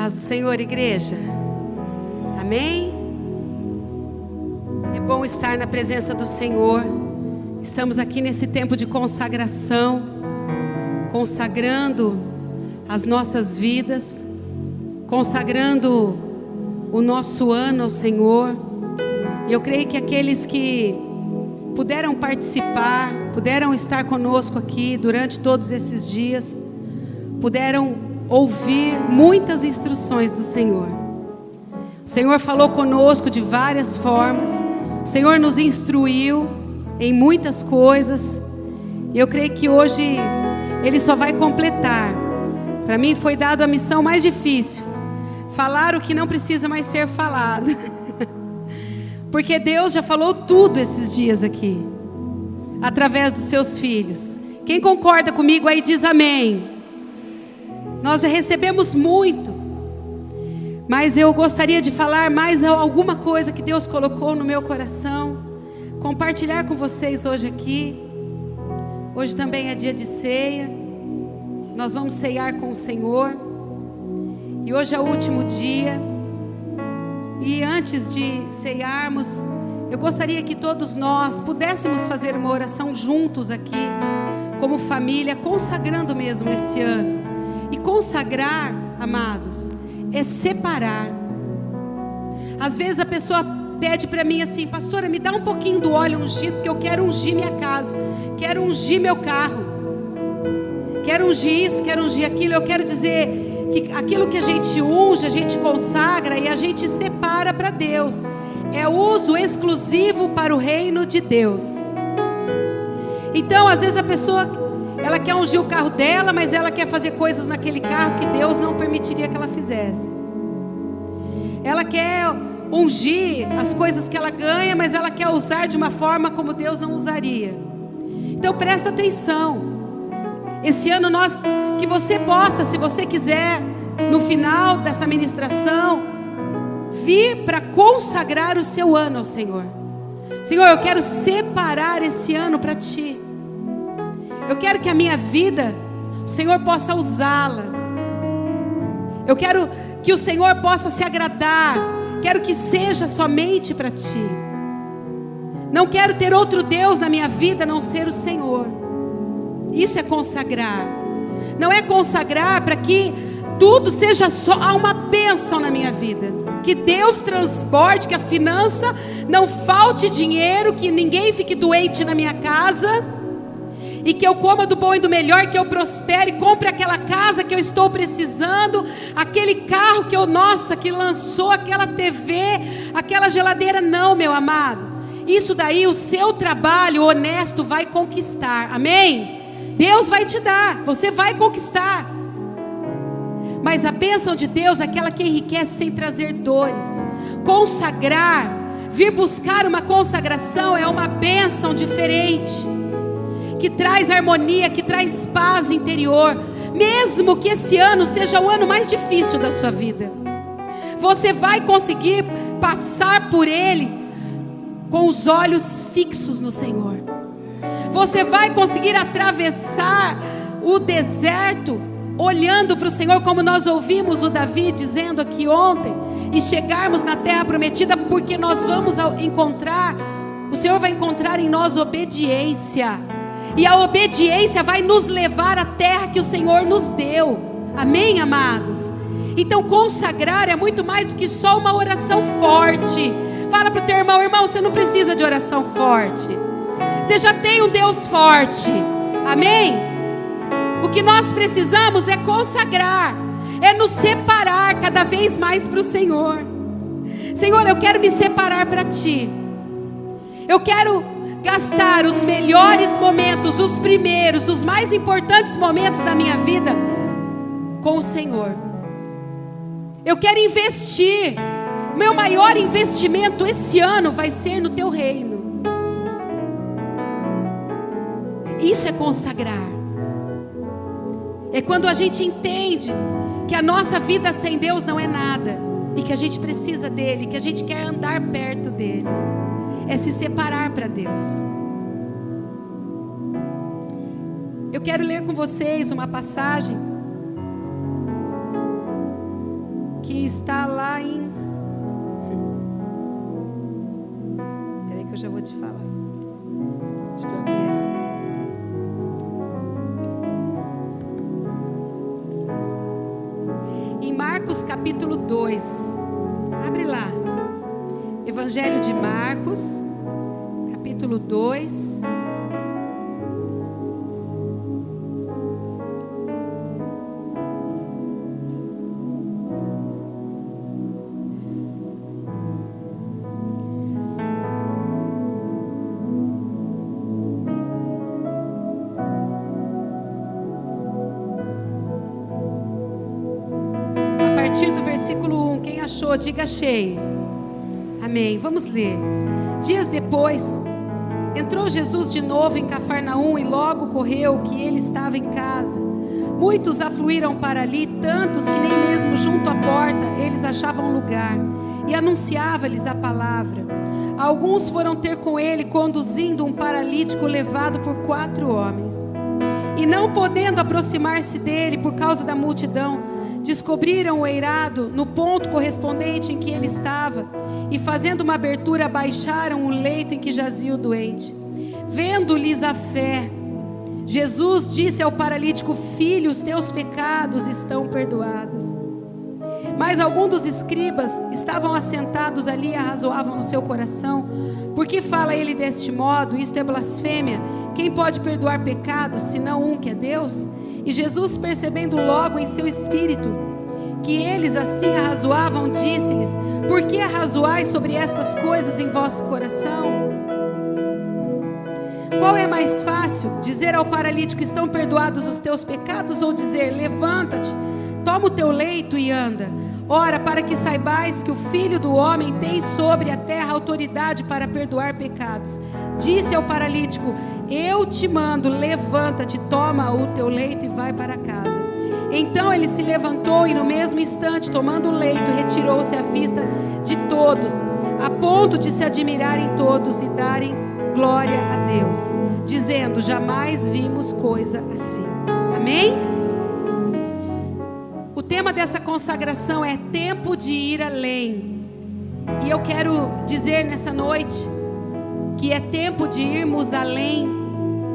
Paz do Senhor, igreja. Amém? É bom estar na presença do Senhor. Estamos aqui nesse tempo de consagração, consagrando as nossas vidas, consagrando o nosso ano ao Senhor. E eu creio que aqueles que puderam participar, puderam estar conosco aqui durante todos esses dias, puderam ouvir muitas instruções do Senhor. O Senhor falou conosco de várias formas. O Senhor nos instruiu em muitas coisas. E eu creio que hoje Ele só vai completar. Para mim foi dada a missão mais difícil: falar o que não precisa mais ser falado. Porque Deus já falou tudo esses dias aqui, através dos seus filhos. Quem concorda comigo aí diz amém. Nós já recebemos muito, mas eu gostaria de falar mais alguma coisa que Deus colocou no meu coração, compartilhar com vocês hoje aqui. Hoje também é dia de ceia, nós vamos ceiar com o Senhor, e hoje é o último dia. E antes de ceiarmos, eu gostaria que todos nós pudéssemos fazer uma oração juntos aqui, como família, consagrando mesmo esse ano. E consagrar, amados, é separar. Às vezes a pessoa pede para mim assim: pastora, me dá um pouquinho do óleo ungido, porque eu quero ungir minha casa, quero ungir meu carro, quero ungir isso, quero ungir aquilo. Eu quero dizer que aquilo que a gente unge, a gente consagra e a gente separa para Deus. É uso exclusivo para o reino de Deus. Então, às vezes a pessoa, ela quer ungir o carro dela, mas ela quer fazer coisas naquele carro que Deus não permitiria que ela fizesse. Ela quer ungir as coisas que ela ganha, mas ela quer usar de uma forma como Deus não usaria. Então presta atenção. Esse ano que você possa, se você quiser, no final dessa ministração, vir para consagrar o seu ano ao Senhor. Senhor, eu quero separar esse ano para Ti. Eu quero que a minha vida, o Senhor possa usá-la. Eu quero que o Senhor possa se agradar. Quero que seja somente para Ti. Não quero ter outro Deus na minha vida a não ser o Senhor. Isso é consagrar. Não é consagrar para que tudo seja só uma bênção na minha vida. Que Deus transborde, que a finança não falte dinheiro, que ninguém fique doente na minha casa, e que eu coma do bom e do melhor, que eu prospere, compre aquela casa que eu estou precisando, aquele carro que lançou aquela TV, aquela geladeira. Não, meu amado, isso daí o seu trabalho honesto vai conquistar, amém? Deus vai te dar, você vai conquistar. Mas a bênção de Deus é aquela que enriquece sem trazer dores. Consagrar, vir buscar uma consagração é uma bênção diferente, que traz harmonia, que traz paz interior. Mesmo que esse ano seja o ano mais difícil da sua vida, você vai conseguir passar por ele com os olhos fixos no Senhor. Você vai conseguir atravessar o deserto olhando para o Senhor, como nós ouvimos o Davi dizendo aqui ontem, e chegarmos na terra prometida, porque nós vamos encontrar, o Senhor vai encontrar em nós obediência. E a obediência vai nos levar à terra que o Senhor nos deu. Amém, amados? Então consagrar é muito mais do que só uma oração forte. Fala para o teu irmão: irmão, você não precisa de oração forte. Você já tem um Deus forte. Amém? O que nós precisamos é consagrar, é nos separar cada vez mais para o Senhor. Senhor, eu quero me separar para Ti. Eu quero gastar os melhores momentos, os primeiros, os mais importantes momentos da minha vida com o Senhor. Eu quero investir. Meu maior investimento esse ano vai ser no Teu reino. Isso é consagrar. É quando a gente entende que a nossa vida sem Deus não é nada, e que a gente precisa dele, que a gente quer andar perto dele. É se separar para Deus. Eu quero ler com vocês uma passagem que está lá em... Peraí que eu já vou te falar. Acho que eu abri errado. Em Marcos capítulo 2. Abre lá. Evangelho de Marcos, capítulo 2. A partir do versículo 1, quem achou, diga achei. Amém, vamos ler. Dias depois, entrou Jesus de novo em Cafarnaum e logo correu que ele estava em casa. Muitos afluíram para ali, tantos que nem mesmo junto à porta eles achavam lugar, e anunciava-lhes a palavra. Alguns foram ter com ele, conduzindo um paralítico levado por 4 homens. E não podendo aproximar-se dele por causa da multidão, descobriram o eirado no ponto correspondente em que ele estava, e fazendo uma abertura, abaixaram o leito em que jazia o doente. Vendo-lhes a fé, Jesus disse ao paralítico: filho, os teus pecados estão perdoados. Mas alguns dos escribas estavam assentados ali e arrazoavam no seu coração: por que fala ele deste modo? Isto é blasfêmia. Quem pode perdoar pecados, senão um que é Deus? E Jesus, percebendo logo em seu espírito que eles assim arrazoavam, disse-lhes: por que arrazoais sobre estas coisas em vosso coração? Qual é mais fácil, dizer ao paralítico: estão perdoados os teus pecados, ou dizer: levanta-te, toma o teu leito e anda? Ora, para que saibais que o Filho do Homem tem sobre a terra autoridade para perdoar pecados, disse ao paralítico: eu te mando, levanta-te, toma o teu leito e vai para casa. Então ele se levantou e no mesmo instante, tomando o leito, retirou-se à vista de todos, a ponto de se admirarem todos e darem glória a Deus, dizendo: jamais vimos coisa assim. Amém? O tema dessa consagração é tempo de ir além. E eu quero dizer nessa noite que é tempo de irmos além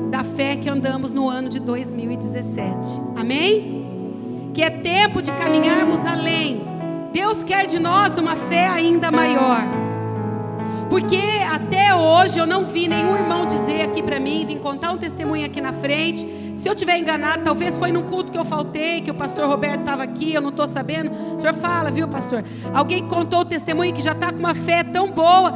da fé que andamos no ano de 2017. Amém? Que é tempo de caminharmos além. Deus quer de nós uma fé ainda maior. Porque até hoje eu não vi nenhum irmão dizer aqui para mim, vim contar um testemunho aqui na frente. Se eu tiver enganado, talvez foi num culto que eu faltei, que o pastor Roberto estava aqui, eu não estou sabendo. O senhor fala, viu, pastor? Alguém contou o testemunho que já está com uma fé tão boa,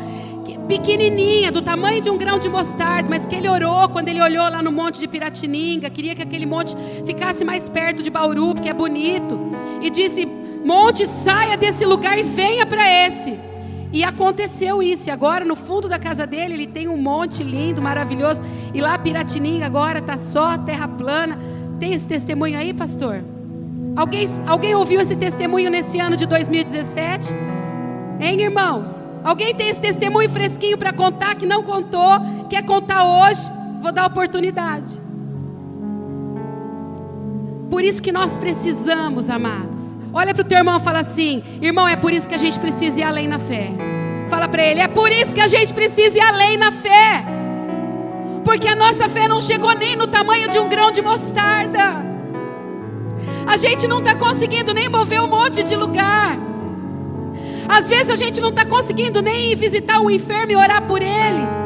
pequenininha, do tamanho de um grão de mostarda, mas que ele orou quando ele olhou lá no monte de Piratininga, queria que aquele monte ficasse mais perto de Bauru, porque é bonito, e disse: monte, saia desse lugar e venha para esse. E aconteceu isso, e agora no fundo da casa dele, ele tem um monte lindo, maravilhoso, e lá Piratininga agora está só terra plana. Tem esse testemunho aí, pastor? Alguém ouviu esse testemunho nesse ano de 2017? Hein, irmãos? Alguém tem esse testemunho fresquinho para contar, que não contou, quer contar hoje? Vou dar oportunidade. Por isso que nós precisamos, amados. Olha para o teu irmão e fala assim: irmão, é por isso que a gente precisa ir além na fé. Fala para ele: é por isso que a gente precisa ir além na fé. Porque a nossa fé não chegou nem no tamanho de um grão de mostarda. A gente não está conseguindo nem mover um monte de lugar. Às vezes a gente não está conseguindo nem ir visitar o enfermo e orar por ele.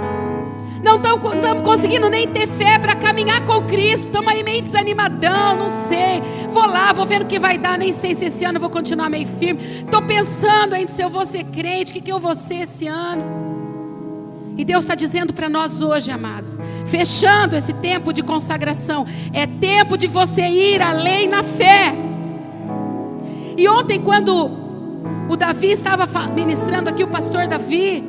Não estamos conseguindo nem ter fé para caminhar com Cristo. Estamos aí meio desanimadão, não sei. Vou lá, vou vendo o que vai dar. Nem sei se esse ano eu vou continuar meio firme. Estou pensando ainda se eu vou ser crente, o que eu vou ser esse ano. E Deus está dizendo para nós hoje, amados, fechando esse tempo de consagração, é tempo de você ir além na fé. E ontem, quando o Davi estava ministrando aqui, o pastor Davi,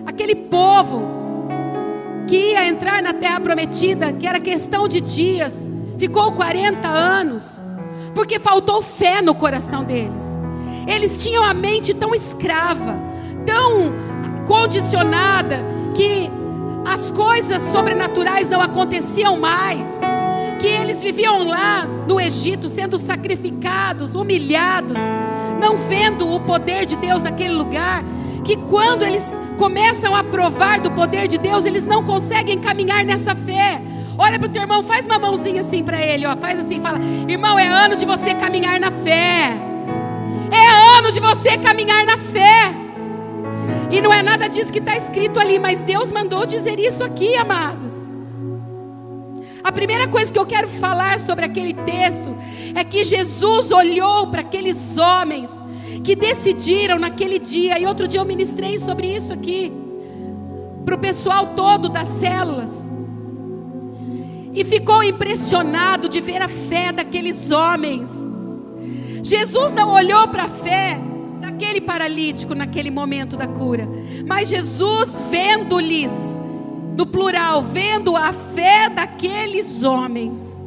aquele povo que ia entrar na terra prometida, que era questão de dias, ficou 40 anos, porque faltou fé no coração deles. Eles tinham a mente tão escrava, tão condicionada, que as coisas sobrenaturais não aconteciam mais, que eles viviam lá no Egito sendo sacrificados, humilhados, não vendo o poder de Deus naquele lugar, que quando eles começam a provar do poder de Deus, eles não conseguem caminhar nessa fé. Olha para o teu irmão, faz uma mãozinha assim para ele, ó, faz assim, fala: irmão, é ano de você caminhar na fé. É ano de você caminhar na fé. E não é nada disso que está escrito ali, mas Deus mandou dizer isso aqui, amados. A primeira coisa que eu quero falar sobre aquele texto é que Jesus olhou para aqueles homens que decidiram naquele dia, e outro dia eu ministrei sobre isso aqui, para o pessoal todo das células, e ficou impressionado de ver a fé daqueles homens. Jesus não olhou para a fé daquele paralítico naquele momento da cura, mas Jesus, vendo-lhes, no plural, vendo a fé daqueles homens,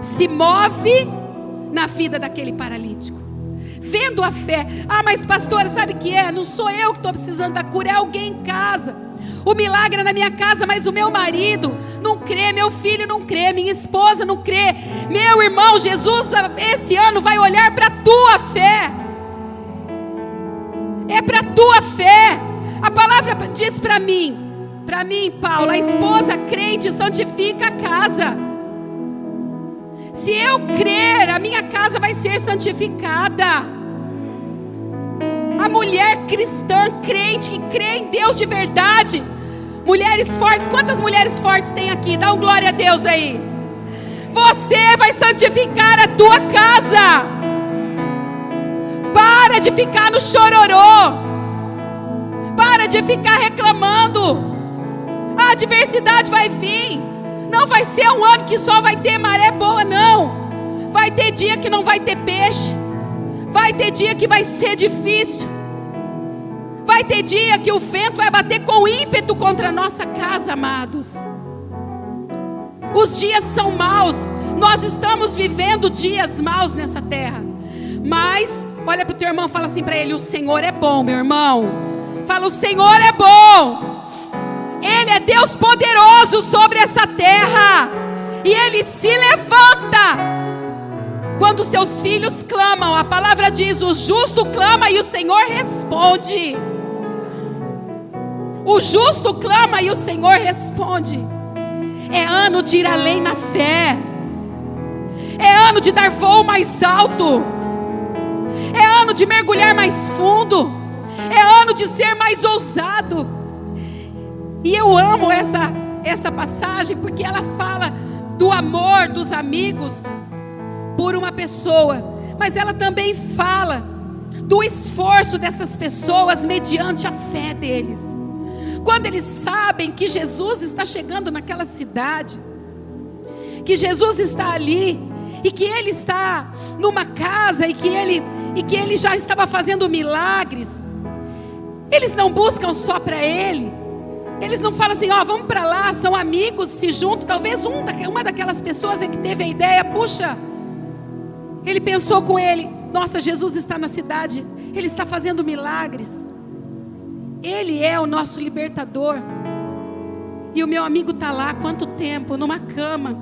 se move na vida daquele paralítico. Vendo a fé. Ah, mas pastora, sabe o que é? Não sou eu que estou precisando da cura, é alguém em casa. O milagre é na minha casa, mas o meu marido não crê, meu filho não crê, minha esposa não crê. Meu irmão, Jesus esse ano vai olhar para a tua fé. É para a tua fé. A palavra diz para mim, Paulo, a esposa crente santifica a casa. Se eu crer, a minha casa vai ser santificada. A mulher cristã, crente, que crê em Deus de verdade. Mulheres fortes, quantas mulheres fortes tem aqui? Dá um glória a Deus aí. Você vai santificar a tua casa. Para de ficar no chororô. Para de ficar reclamando. A adversidade vai vir. Não vai ser um ano que só vai ter maré boa, não. Vai ter dia que não vai ter peixe. Vai ter dia que vai ser difícil. Vai ter dia que o vento vai bater com ímpeto contra a nossa casa, amados. Os dias são maus. Nós estamos vivendo dias maus nessa terra. Mas, olha para o teu irmão e fala assim para ele: o Senhor é bom, meu irmão. Fala: o Senhor é bom. Ele é Deus poderoso sobre essa terra. E Ele se levanta quando seus filhos clamam. A palavra diz: o justo clama e o Senhor responde. O justo clama e o Senhor responde. É ano de ir além na fé. É ano de dar voo mais alto. É ano de mergulhar mais fundo. É ano de ser mais ousado. E eu amo essa passagem, porque ela fala do amor dos amigos por uma pessoa, mas ela também fala do esforço dessas pessoas mediante a fé deles. Quando eles sabem que Jesus está chegando naquela cidade, que Jesus está ali, e que Ele está numa casa, e que Ele já estava fazendo milagres, eles não buscam só para Ele. Eles não falam assim: ó, vamos para lá, são amigos, se juntam. Talvez uma daquelas pessoas é que teve a ideia, puxa, ele pensou com ele: nossa, Jesus está na cidade, Ele está fazendo milagres, Ele é o nosso libertador, e o meu amigo está lá há quanto tempo, numa cama,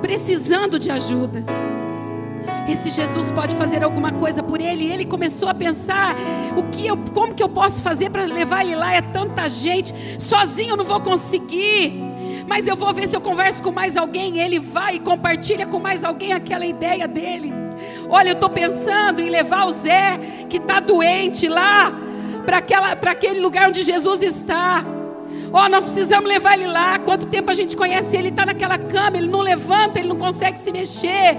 precisando de ajuda. Esse Jesus pode fazer alguma coisa por ele. E ele começou a pensar: como que eu posso fazer para levar ele lá? É tanta gente, sozinho eu não vou conseguir, mas eu vou ver se eu converso com mais alguém. Ele vai e compartilha com mais alguém aquela ideia dele. Olha, eu estou pensando em levar o Zé, que está doente, lá para aquele lugar onde Jesus está. Ó, nós precisamos levar ele lá. Quanto tempo a gente conhece ele? Ele está naquela cama, ele não levanta, ele não consegue se mexer.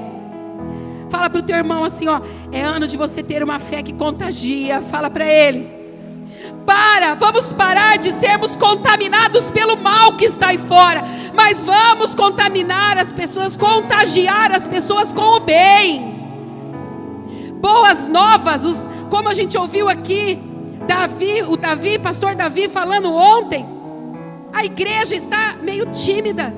Fala para o teu irmão assim, ó: é ano de você ter uma fé que contagia. Fala para ele: vamos parar de sermos contaminados pelo mal que está aí fora, mas vamos contaminar as pessoas, contagiar as pessoas com o bem. Boas novas, como a gente ouviu aqui, pastor Davi falando ontem, a igreja está meio tímida.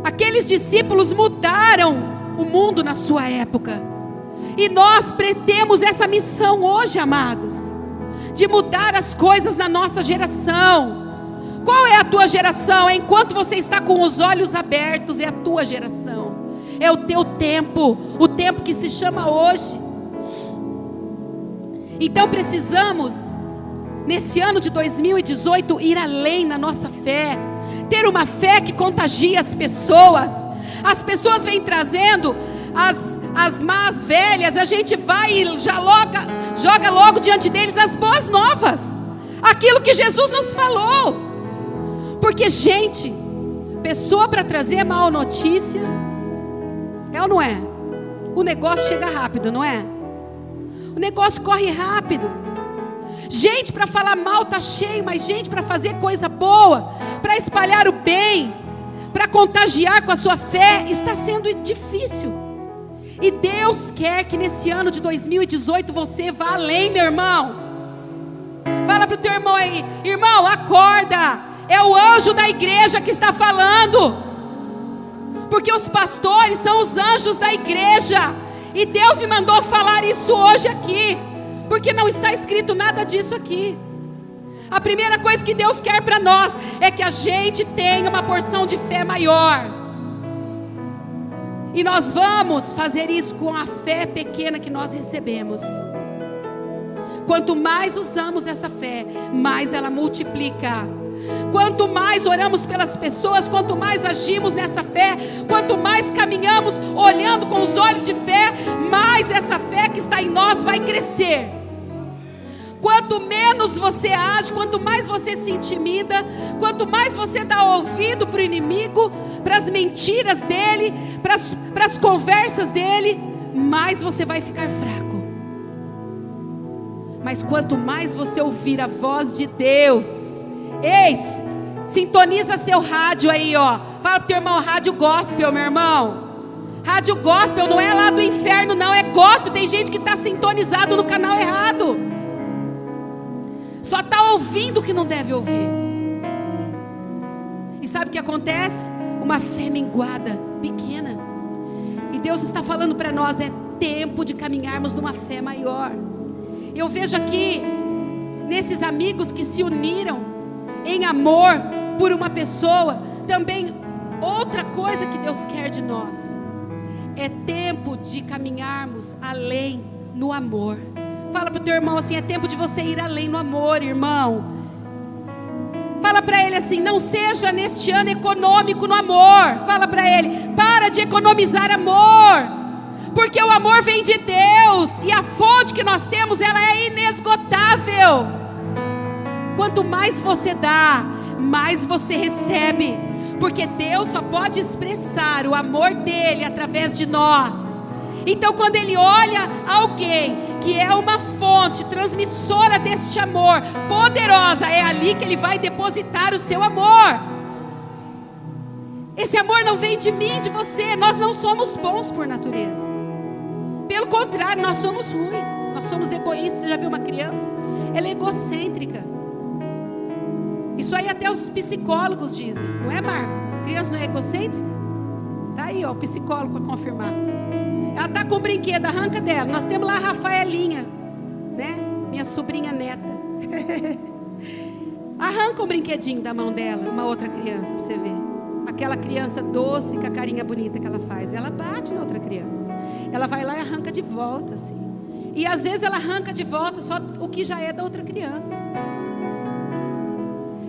Aqueles discípulos mudaram o mundo na sua época, e nós temos essa missão hoje, amados, de mudar as coisas na nossa geração. Qual é a tua geração? Enquanto você está com os olhos abertos, é a tua geração, é o teu o tempo que se chama hoje. Então precisamos, nesse ano de 2018, ir além na nossa fé, ter uma fé que contagia as pessoas. As pessoas vêm trazendo as más velhas, a gente vai e já joga logo diante deles as boas novas, aquilo que Jesus nos falou. Porque, gente, pessoa para trazer mal notícia, é ou não é? O negócio chega rápido, não é? O negócio corre rápido. Gente para falar mal está cheio, mas gente para fazer coisa boa, para espalhar o bem, para contagiar com a sua fé, está sendo difícil. E Deus quer que nesse ano de 2018 você vá além, meu irmão. Fala para o teu irmão aí: irmão, acorda, é o anjo da igreja que está falando. Porque os pastores são os anjos da igreja. E Deus me mandou falar isso hoje aqui, porque não está escrito nada disso aqui. A primeira coisa que Deus quer para nós é que a gente tenha uma porção de fé maior. E nós vamos fazer isso com a fé pequena que nós recebemos. Quanto mais usamos essa fé, mais ela multiplica. Quanto mais oramos pelas pessoas, quanto mais agimos nessa fé, quanto mais caminhamos olhando com os olhos de fé, mais essa fé que está em nós vai crescer. Quanto menos você age, quanto mais você se intimida, quanto mais você dá ouvido para o inimigo, para as mentiras dele, para as conversas dele, mais você vai ficar fraco. Mas quanto mais você ouvir a voz de Deus, sintoniza seu rádio aí, ó. Fala pro teu irmão: rádio gospel, meu irmão. Rádio gospel não é lá do inferno, não, é gospel. Tem gente que está sintonizado no canal errado, só está ouvindo o que não deve ouvir. E sabe o que acontece? Uma fé minguada, pequena. E Deus está falando para nós: é tempo de caminharmos numa fé maior. Eu vejo aqui, nesses amigos que se uniram em amor por uma pessoa, também outra coisa que Deus quer de nós, é tempo de caminharmos além no amor. Fala para o teu irmão assim: é tempo de você ir além no amor, irmão. Fala para ele assim: não seja neste ano econômico no amor. Fala para ele: para de economizar amor, porque o amor vem de Deus, e a fonte que nós temos, ela é inesgotável. Quanto mais você dá, mais você recebe, porque Deus só pode expressar o amor dele através de nós. Então, quando ele olha alguém que é uma fonte transmissora deste amor poderosa, é ali que ele vai depositar o seu amor. Esse amor não vem de mim, de você. Nós não somos bons por natureza, pelo contrário, nós somos ruins, nós somos egoístas. Você já viu uma criança? Ela é egocêntrica. Isso aí até os psicólogos dizem, não é, Marco? Criança não é egocêntrica? Tá aí, ó, o psicólogo para confirmar. Ela tá com um brinquedo, arranca dela. Nós temos lá a Rafaelinha, né? Minha sobrinha neta. Arranca um brinquedinho da mão dela, uma outra criança, para você ver. Aquela criança doce, com a carinha bonita que ela faz, ela bate na outra criança. Ela vai lá e arranca de volta, assim. E às vezes ela arranca de volta só o que já é da outra criança.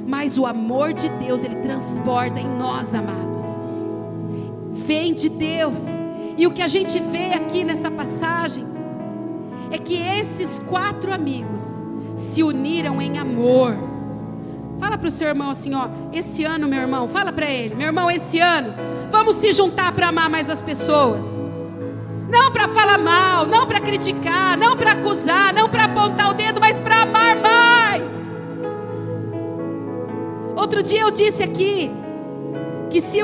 Mas o amor de Deus, ele transporta em nós, amados. Vem de Deus. E o que a gente vê aqui nessa passagem é que esses 4 amigos se uniram em amor. Fala para o seu irmão assim, ó: esse ano, meu irmão, fala para ele: meu irmão, esse ano vamos se juntar para amar mais as pessoas. Não para falar mal, não para criticar, não para acusar, não para apontar o dedo, mas para amar mais. Outro dia eu disse aqui que se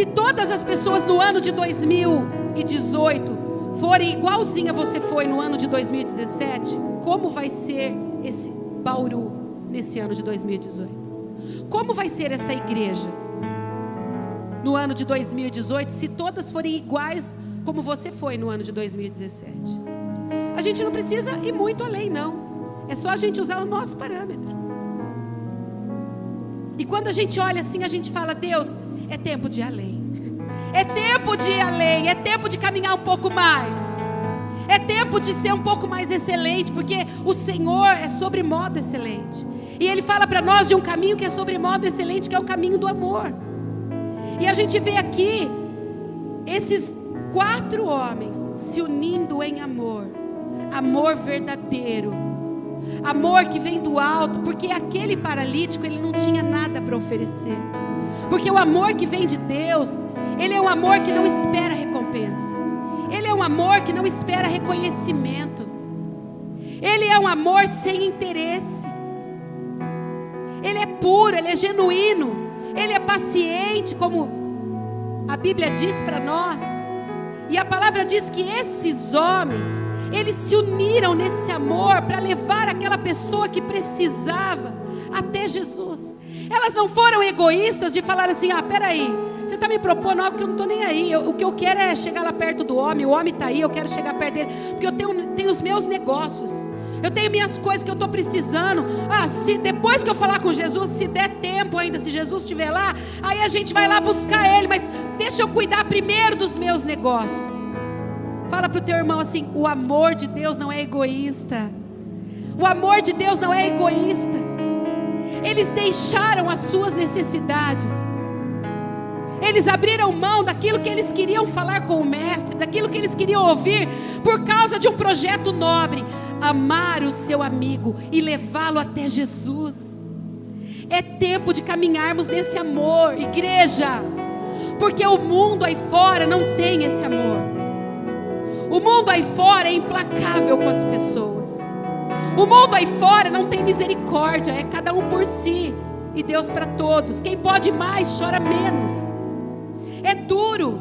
todas as pessoas no ano de 2018 forem igualzinha você foi no ano de 2017, como vai ser esse Bauru nesse ano de 2018? Como vai ser essa igreja no ano de 2018, se todas forem iguais como você foi no ano de 2017? A gente não precisa ir muito além, não. É só a gente usar o nosso parâmetro. E quando a gente olha assim, a gente fala: Deus, é tempo de ir além. É tempo de ir além, é tempo de caminhar um pouco mais. É tempo de ser um pouco mais excelente, porque o Senhor é sobre modo excelente. E Ele fala para nós de um caminho que é sobre modo excelente, que é o caminho do amor. E a gente vê aqui esses 4 homens se unindo em amor. Amor verdadeiro. Amor que vem do alto, porque aquele paralítico, ele não tinha nada para oferecer. Porque o amor que vem de Deus, ele é um amor que não espera recompensa. Ele é um amor que não espera reconhecimento. Ele é um amor sem interesse. Ele é puro, ele é genuíno. Ele é paciente, como a Bíblia diz para nós. E a palavra diz que esses homens, eles se uniram nesse amor para levar aquela pessoa que precisava até Jesus. Elas não foram egoístas de falar assim: peraí, você está me propondo algo que eu não estou nem aí. O que eu quero é chegar lá perto do homem. O homem está aí, eu quero chegar perto dele, porque eu tenho os meus negócios. Eu tenho minhas coisas que eu estou precisando. Se depois que eu falar com Jesus, se der tempo ainda, se Jesus estiver lá, aí a gente vai lá buscar Ele. Mas deixa eu cuidar primeiro dos meus negócios. Fala para o teu irmão assim: o amor de Deus não é egoísta. O amor de Deus não é egoísta. Eles deixaram as suas necessidades. Eles abriram mão daquilo que eles queriam falar com o mestre, daquilo que eles queriam ouvir, por causa de um projeto nobre: amar o seu amigo e levá-lo até Jesus. É tempo de caminharmos nesse amor, igreja, porque o mundo aí fora não tem esse amor. O mundo aí fora é implacável com as pessoas. O mundo aí fora não tem misericórdia, é cada um por si e Deus para todos. Quem pode mais chora menos. É duro.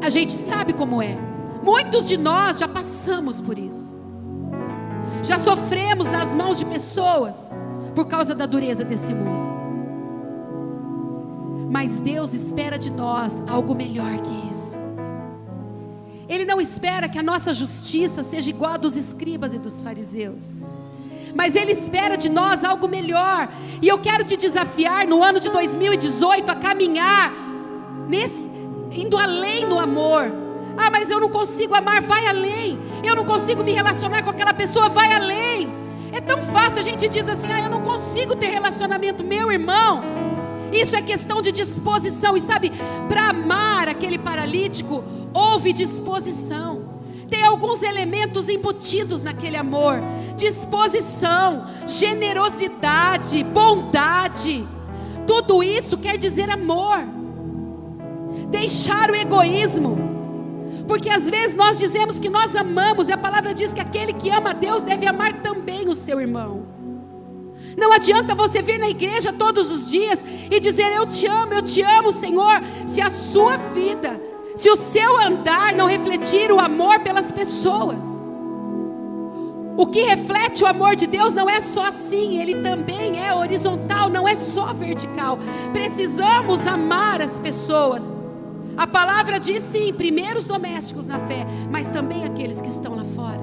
A gente sabe como é. Muitos de nós já passamos por isso. Já sofremos nas mãos de pessoas por causa da dureza desse mundo. Mas Deus espera de nós algo melhor que isso. Ele não espera que a nossa justiça seja igual a dos escribas e dos fariseus, mas Ele espera de nós algo melhor. E eu quero te desafiar no ano de 2018 a caminhar indo além no amor. Mas eu não consigo amar, vai além. Eu não consigo me relacionar com aquela pessoa, vai além. É tão fácil, a gente diz assim: eu não consigo ter relacionamento. Meu irmão, isso é questão de disposição. E sabe, para amar aquele paralítico, houve disposição. Tem alguns elementos embutidos naquele amor: disposição, generosidade, bondade. Tudo isso quer dizer amor. Deixar o egoísmo, porque às vezes nós dizemos que nós amamos, e a palavra diz que aquele que ama a Deus deve amar também o seu irmão. Não adianta você vir na igreja todos os dias e dizer: eu te amo, Senhor, se a sua vida, se o seu andar não refletir o amor pelas pessoas. O que reflete o amor de Deus não é só assim, ele também é horizontal, não é só vertical. Precisamos amar as pessoas. A palavra diz sim, primeiro os domésticos na fé, mas também aqueles que estão lá fora.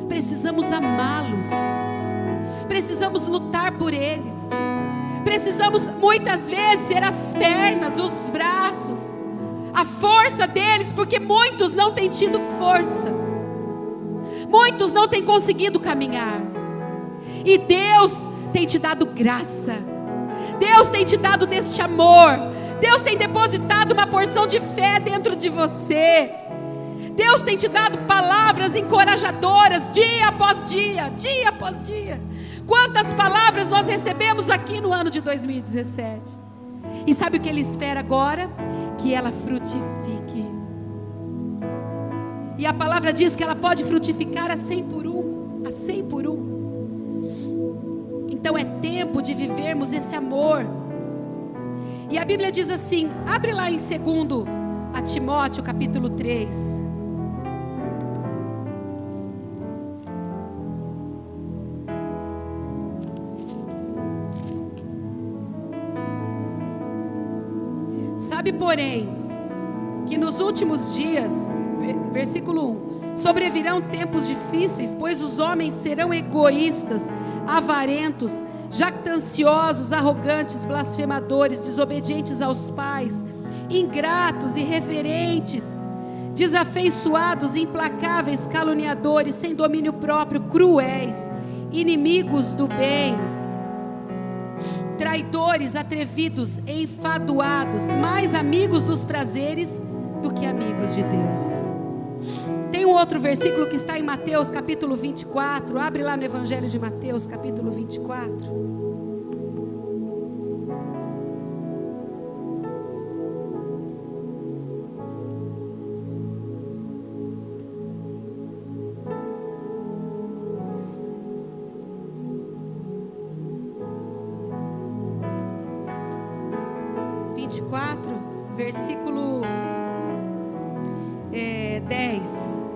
Precisamos amá-los. Precisamos lutar por eles. Precisamos muitas vezes ser as pernas, os braços, a força deles, porque muitos não têm tido força. Muitos não têm conseguido caminhar. E Deus tem te dado graça. Deus tem te dado deste amor. Deus tem depositado uma porção de fé dentro de você. Deus tem te dado palavras encorajadoras, dia após dia, dia após dia. Quantas palavras nós recebemos aqui no ano de 2017. E sabe o que Ele espera agora? Que ela frutifique. E a palavra diz que ela pode frutificar a 100 por 1. A 100 por 1. Então é tempo de vivermos esse amor. E a Bíblia diz assim, abre lá em 2 Timóteo capítulo 3. Sabe, porém, que nos últimos dias, versículo 1, sobrevirão tempos difíceis, pois os homens serão egoístas, avarentos, jactanciosos, arrogantes, blasfemadores, desobedientes aos pais, ingratos, irreverentes, desafeiçoados, implacáveis, caluniadores, sem domínio próprio, cruéis, inimigos do bem, traidores, atrevidos, enfadoados, mais amigos dos prazeres do que amigos de Deus. Tem um outro versículo que está em Mateus capítulo 24, abre lá no Evangelho de Mateus capítulo 24. Versículo 10.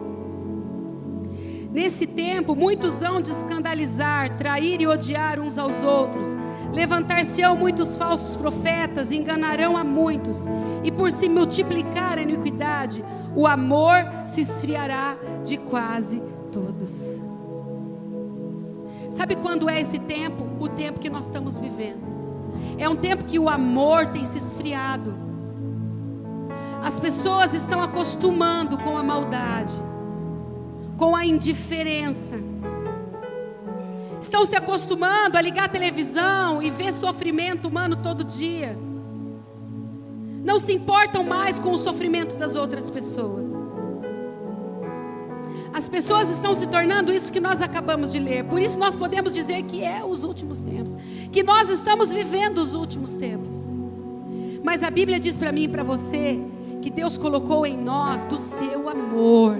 Nesse tempo, muitos hão de escandalizar, trair e odiar uns aos outros. Levantar-se-ão muitos falsos profetas, enganarão a muitos. E por se multiplicar a iniquidade, o amor se esfriará de quase todos. Sabe quando é esse tempo? O tempo que nós estamos vivendo. É um tempo que o amor tem se esfriado. As pessoas estão acostumando com a maldade, com a indiferença. Estão se acostumando a ligar a televisão e ver sofrimento humano todo dia. Não se importam mais com o sofrimento das outras pessoas. As pessoas estão se tornando isso que nós acabamos de ler. Por isso nós podemos dizer que é os últimos tempos, que nós estamos vivendo os últimos tempos. Mas a Bíblia diz para mim e para você que Deus colocou em nós do seu amor,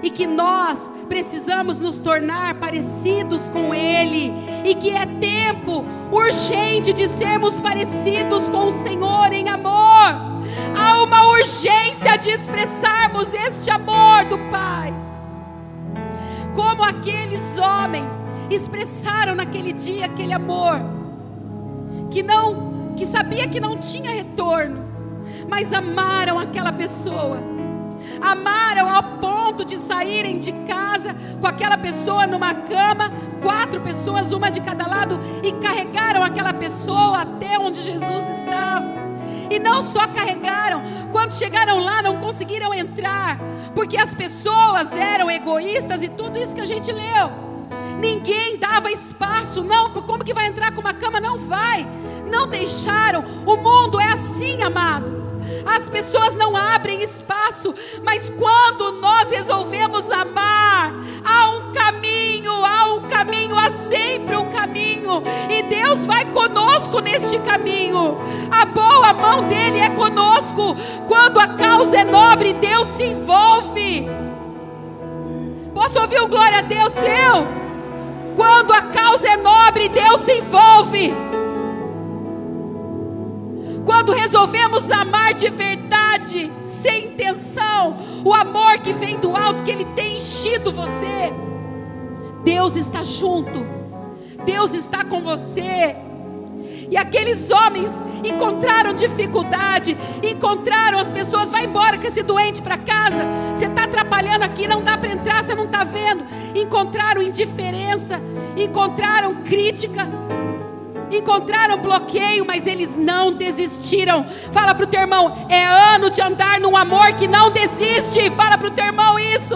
e que nós precisamos nos tornar parecidos com Ele, e que é tempo urgente de sermos parecidos com o Senhor em amor. Há uma urgência de expressarmos este amor do Pai, como aqueles homens expressaram naquele dia aquele amor, que sabia que não tinha retorno, mas amaram aquela pessoa, amaram ao ponto de saírem de casa com aquela pessoa numa cama, 4 pessoas, uma de cada lado, e carregaram aquela pessoa até onde Jesus estava. E não só carregaram, quando chegaram lá não conseguiram entrar, porque as pessoas eram egoístas e tudo isso que a gente leu. Ninguém dava espaço. Não, como que vai entrar com uma cama? Não vai. Não deixaram. O mundo é assim, amados. As pessoas não abrem espaço, mas quando nós resolvemos amar, há um caminho, há sempre um caminho, e Deus vai conosco neste caminho. A boa mão dele é conosco. Quando a causa é nobre, Deus se envolve. Posso ouvir um glória a Deus seu? Quando a causa é nobre, Deus se envolve. Quando resolvemos amar de verdade, sem intenção, o amor que vem do alto, que Ele tem enchido você, Deus está junto, Deus está com você. E aqueles homens encontraram dificuldade, encontraram as pessoas, vai embora com esse doente para casa, você está atrapalhando aqui, não dá para entrar, você não está vendo. Encontraram indiferença, encontraram crítica, encontraram bloqueio, mas eles não desistiram. Fala para o teu irmão, é ano de andar num amor que não desiste. Fala para o teu irmão isso,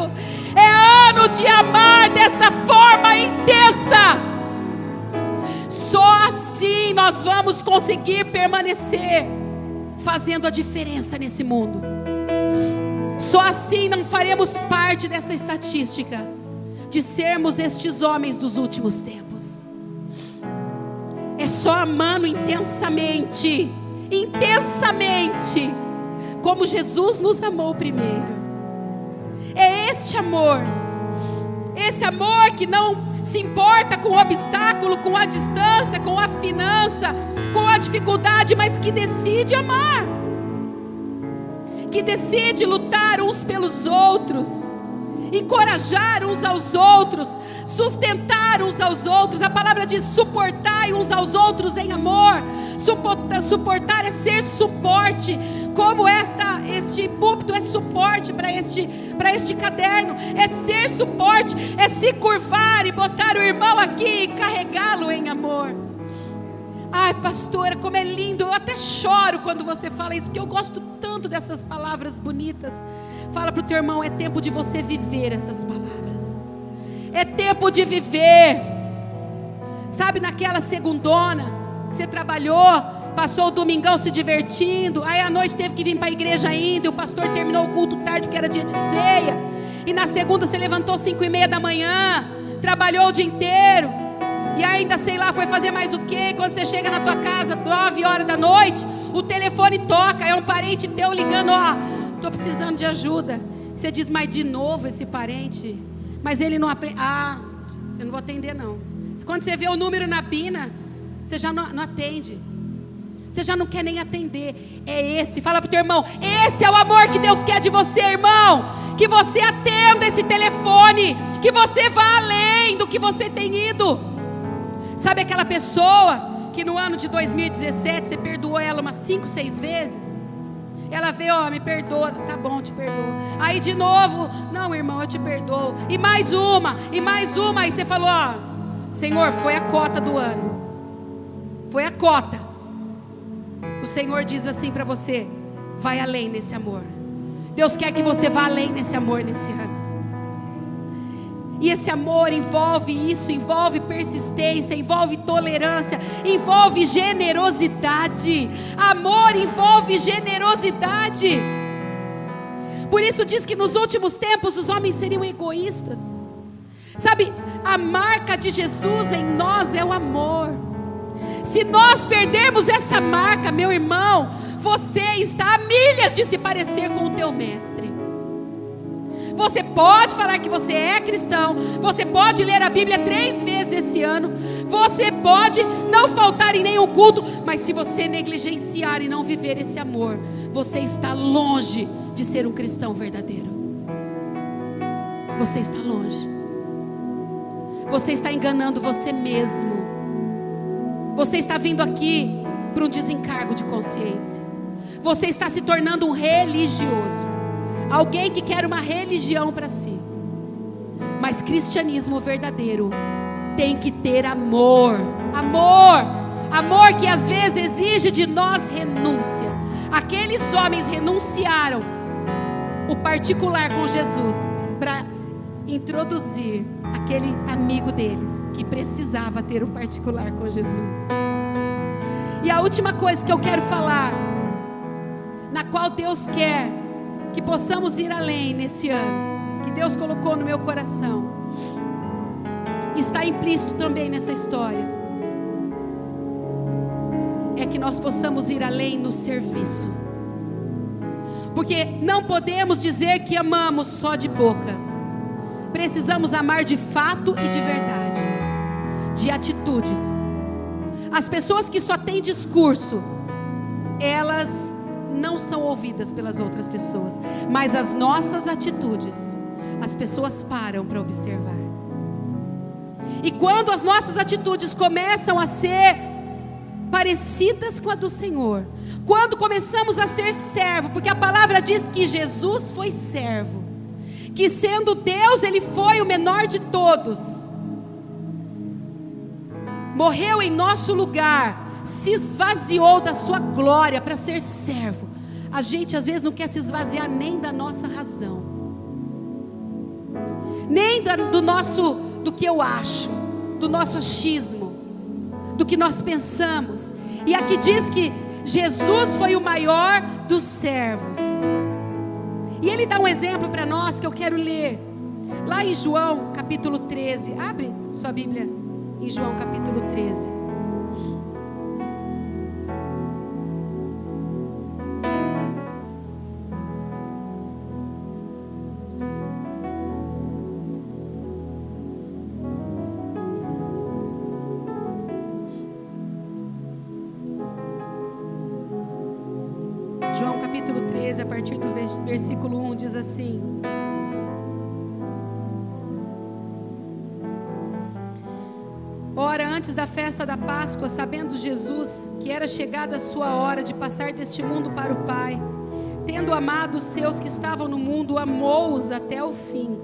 é ano de amar desta forma intensa. Só assim nós vamos conseguir permanecer fazendo a diferença nesse mundo. Só assim não faremos parte dessa estatística de sermos estes homens dos últimos tempos. É só amando intensamente, como Jesus nos amou primeiro. É este amor, esse amor que não se importa com o obstáculo, com a distância, com a finança, com a dificuldade, mas que decide amar, que decide lutar uns pelos outros, encorajar uns aos outros, sustentar uns aos outros. A palavra diz: suportai uns aos outros em amor. Suportar é ser suporte, como este púlpito é suporte para este caderno, é ser suporte, é se curvar e botar o irmão aqui e carregá-lo em amor. Ai, pastora, como é lindo. Eu até choro quando você fala isso, porque eu gosto tanto dessas palavras bonitas. Fala para o teu irmão, é tempo de você viver essas palavras. É tempo de viver. Sabe, naquela segundona que você trabalhou, passou o domingão se divertindo, aí à noite teve que vir para a igreja ainda, e o pastor terminou o culto tarde porque era dia de ceia, e na segunda você levantou 5:30 da manhã, trabalhou o dia inteiro, e ainda sei lá, foi fazer mais o quê? Quando você chega na tua casa 9 horas da noite, o telefone toca, é um parente teu ligando, ó, estou precisando de ajuda. Você diz, mas de novo esse parente? Mas ele não aprende. Ah, eu não vou atender não. Quando você vê o número na pina, você já não atende. Você já não quer nem atender. É esse, fala para o teu irmão, esse é o amor que Deus quer de você, irmão. Que você atenda esse telefone, que você vá além do que você tem ido. Sabe aquela pessoa que no ano de 2017 você perdoou ela umas 5, 6 vezes? Ela veio, ó, me perdoa, tá bom, te perdoo. Aí de novo, não, irmão, eu te perdoo. E mais uma. Aí você falou, ó, Senhor, foi a cota do ano. Foi a cota. O Senhor diz assim para você, vai além nesse amor. Deus quer que você vá além nesse amor nesse ano. E esse amor envolve isso, envolve persistência, envolve tolerância, envolve generosidade. Amor envolve generosidade. Por isso diz que nos últimos tempos os homens seriam egoístas. Sabe, a marca de Jesus em nós é o amor. Se nós perdermos essa marca, meu irmão, você está a milhas de se parecer com o teu mestre. Você pode falar que você é cristão, você pode ler a Bíblia 3 vezes esse ano, você pode não faltar em nenhum culto, mas se você negligenciar e não viver esse amor, você está longe de ser um cristão verdadeiro. Você está longe. Você está enganando você mesmo. Você está vindo aqui para um desencargo de consciência. Você está se tornando um religioso, alguém que quer uma religião para si. Mas cristianismo verdadeiro tem que ter amor. Amor que às vezes exige de nós renúncia. Aqueles homens renunciaram o particular com Jesus para introduzir aquele amigo deles que precisava ter um particular com Jesus. E a última coisa que eu quero falar, na qual Deus quer que possamos ir além nesse ano, que Deus colocou no meu coração, está implícito também nessa história, é que nós possamos ir além no serviço. Porque não podemos dizer que amamos só de boca. Precisamos amar de fato e de verdade, de atitudes. As pessoas que só têm discurso, elas não são ouvidas pelas outras pessoas, mas as nossas atitudes, as pessoas param para observar. E quando as nossas atitudes começam a ser parecidas com a do Senhor, quando começamos a ser servo, porque a palavra diz que Jesus foi servo, que sendo Deus ele foi o menor de todos, morreu em nosso lugar, se esvaziou da sua glória para ser servo. A gente às vezes não quer se esvaziar nem da nossa razão, nem do que eu acho, do nosso achismo, do que nós pensamos. E aqui diz que Jesus foi o maior dos servos. E ele dá um exemplo para nós que eu quero ler lá em João capítulo 13. Abre sua Bíblia em João capítulo 13. João capítulo 13, a partir do versículo 1, diz assim: Ora, antes da festa da Páscoa, sabendo Jesus que era chegada a sua hora de passar deste mundo para o Pai, tendo amado os seus que estavam no mundo, amou-os até o fim.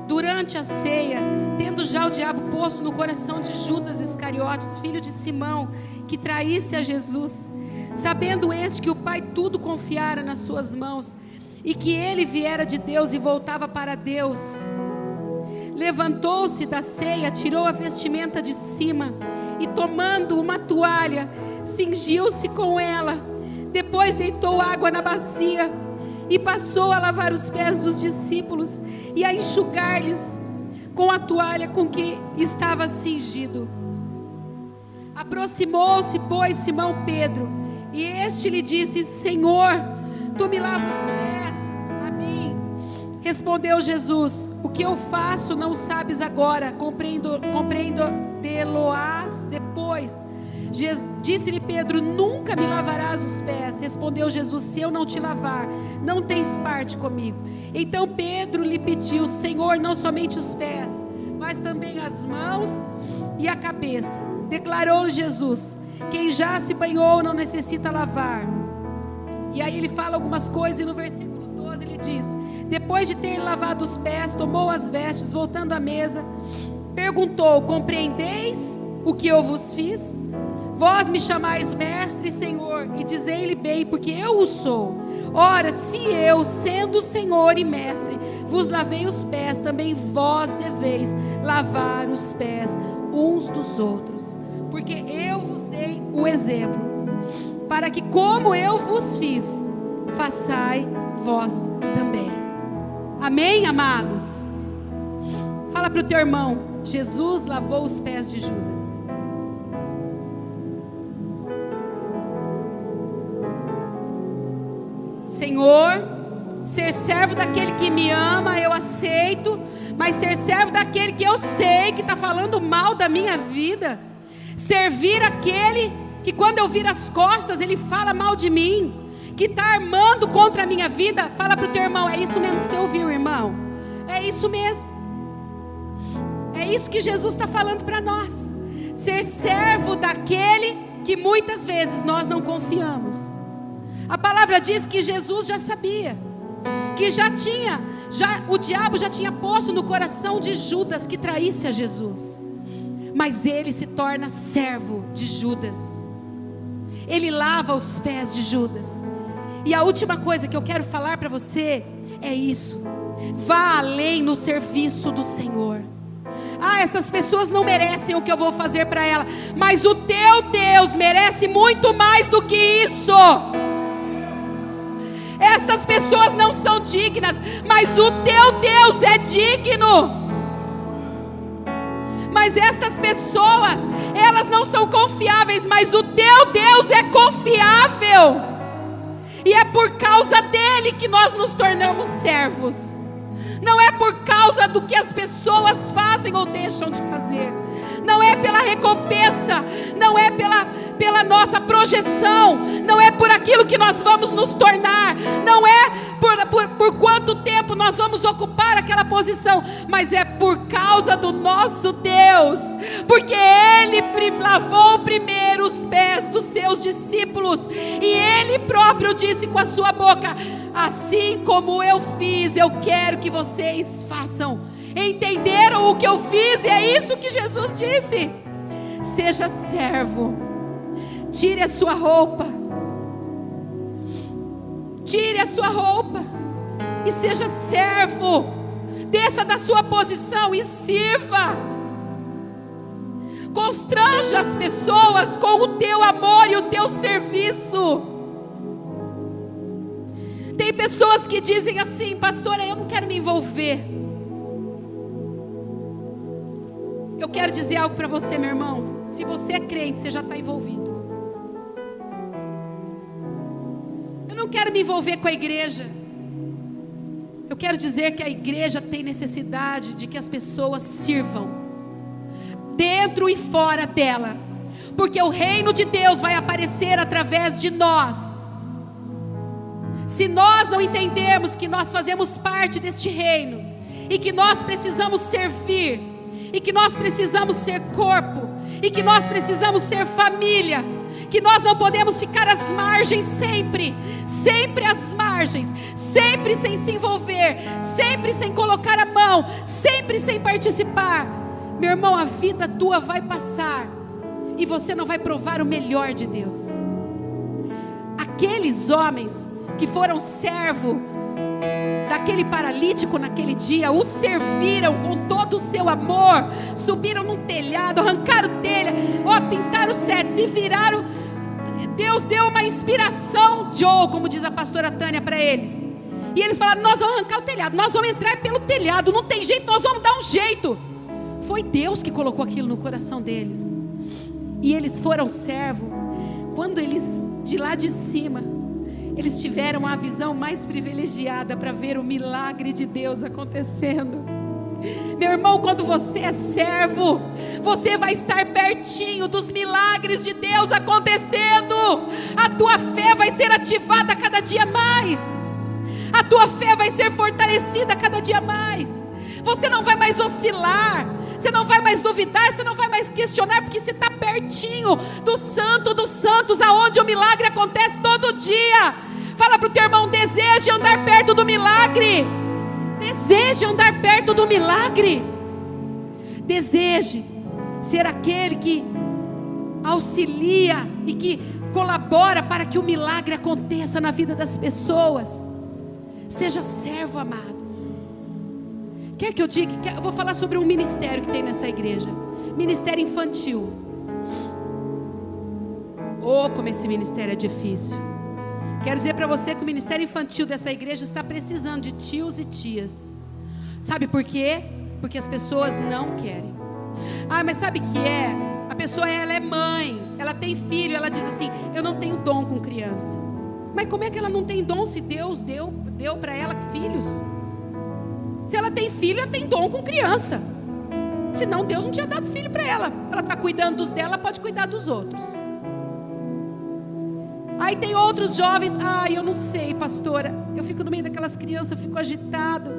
durante a ceia, tendo já o diabo posto no coração de Judas Iscariotes, filho de Simão, que traísse a Jesus, sabendo este que o Pai tudo confiara nas suas mãos, e que ele viera de Deus e voltava para Deus, levantou-se da ceia, tirou a vestimenta de cima, e tomando uma toalha, cingiu-se com ela, depois deitou água na bacia, e passou a lavar os pés dos discípulos, e a enxugar-lhes com a toalha com que estava cingido. Aproximou-se, pois, Simão Pedro, e este lhe disse: Senhor, tu me lavas os pés a mim? Respondeu Jesus: o que eu faço não sabes agora, compreendo-lo-ás depois. Disse-lhe Pedro: nunca me lavarás os pés. Respondeu Jesus: se eu não te lavar, não tens parte comigo. Então Pedro lhe pediu: Senhor, não somente os pés, mas também as mãos e a cabeça. Declarou-lhe Jesus: quem já se banhou não necessita lavar. E aí ele fala algumas coisas, e no versículo 12 ele diz: depois de ter lavado os pés, tomou as vestes, voltando à mesa, perguntou: compreendeis o que eu vos fiz? Vós me chamais mestre e Senhor, e dizei-lhe bem, porque eu o sou. Ora, se eu, sendo Senhor e mestre, vos lavei os pés, também vós deveis lavar os pés uns dos outros, porque eu vos dei o exemplo, para que como eu vos fiz, façai vós também. Amém, amados? Fala para o teu irmão: Jesus lavou os pés de Judas. Senhor, ser servo daquele que me ama, eu aceito, mas ser servo daquele que eu sei que está falando mal da minha vida, servir aquele que quando eu viro as costas, ele fala mal de mim, que está armando contra a minha vida. Fala para o teu irmão: é isso mesmo que você ouviu, irmão? É isso mesmo. É isso que Jesus está falando para nós. Ser servo daquele que muitas vezes nós não confiamos. A palavra diz que Jesus já sabia, que o diabo já tinha posto no coração de Judas que traísse a Jesus, mas ele se torna servo de Judas, ele lava os pés de Judas. E a última coisa que eu quero falar para você é isso: vá além no serviço do Senhor. Essas pessoas não merecem o que eu vou fazer para ela, mas o teu Deus merece muito mais do que isso. Estas pessoas não são dignas, mas o teu Deus é digno. Mas estas pessoas, elas não são confiáveis, mas o teu Deus é confiável. E é por causa dele que nós nos tornamos servos. Não é por causa do que as pessoas fazem ou deixam de fazer. Não é pela recompensa, não é pela nossa projeção, não é por aquilo que nós vamos nos tornar, não é por quanto tempo nós vamos ocupar aquela posição, mas é por causa do nosso Deus, porque Ele lavou primeiro os pés dos seus discípulos, e Ele próprio disse com a sua boca: assim como eu fiz, eu quero que vocês façam. Entenderam o que eu fiz? E é isso que Jesus disse: seja servo, tire a sua roupa, e seja servo. Desça da sua posição e sirva. Constranja as pessoas com o teu amor e o teu serviço. Tem pessoas que dizem assim: pastora, eu não quero me envolver. Eu quero dizer algo para você, meu irmão. Se você é crente, você já está envolvido. Eu não quero me envolver com a igreja. Eu quero dizer que a igreja tem necessidade de que as pessoas sirvam, dentro e fora dela, porque o reino de Deus vai aparecer através de nós. Se nós não entendermos que nós fazemos parte deste reino, e que nós precisamos servir, e que nós precisamos ser corpo, e que nós precisamos ser família, que nós não podemos ficar às margens sempre, sempre às margens, sempre sem se envolver, sempre sem colocar a mão, sempre sem participar. Meu irmão, a vida tua vai passar e você não vai provar o melhor de Deus. Aqueles homens que foram servo daquele paralítico naquele dia, o serviram com todo o seu amor, subiram num telhado, arrancaram telha, pintaram setes e viraram. Deus deu uma inspiração, Joe, como diz a pastora Tânia, para eles. E eles falaram: nós vamos arrancar o telhado, nós vamos entrar pelo telhado, não tem jeito, nós vamos dar um jeito. Foi Deus que colocou aquilo no coração deles. E eles foram servo. Quando eles, de lá de cima, eles tiveram a visão mais privilegiada para ver o milagre de Deus acontecendo. Meu irmão, quando você é servo, você vai estar pertinho dos milagres de Deus acontecendo. A tua fé vai ser ativada cada dia mais. A tua fé vai ser fortalecida cada dia mais. Você não vai mais oscilar, você não vai mais duvidar, você não vai mais questionar, porque você está pertinho do Santo dos Santos, aonde o milagre acontece todo dia. Fala para o teu irmão: deseje andar perto do milagre. Deseje andar perto do milagre. Deseje ser aquele que auxilia e que colabora para que o milagre aconteça na vida das pessoas. Seja servo, amados. Quer que eu diga? Eu vou falar sobre um ministério que tem nessa igreja. Ministério infantil. Oh, como esse ministério é difícil. Quero dizer para você que o ministério infantil dessa igreja está precisando de tios e tias. Sabe por quê? Porque as pessoas não querem. Mas sabe o que é? A pessoa, ela é mãe, ela tem filho, ela diz assim: eu não tenho dom com criança. Mas como é que ela não tem dom se Deus deu para ela filhos? Se ela tem filho, ela tem dom com criança. Senão Deus não tinha dado filho para ela. Ela está cuidando dos dela, ela pode cuidar dos outros. Aí tem outros jovens: eu não sei, pastora, eu fico no meio daquelas crianças, eu fico agitado.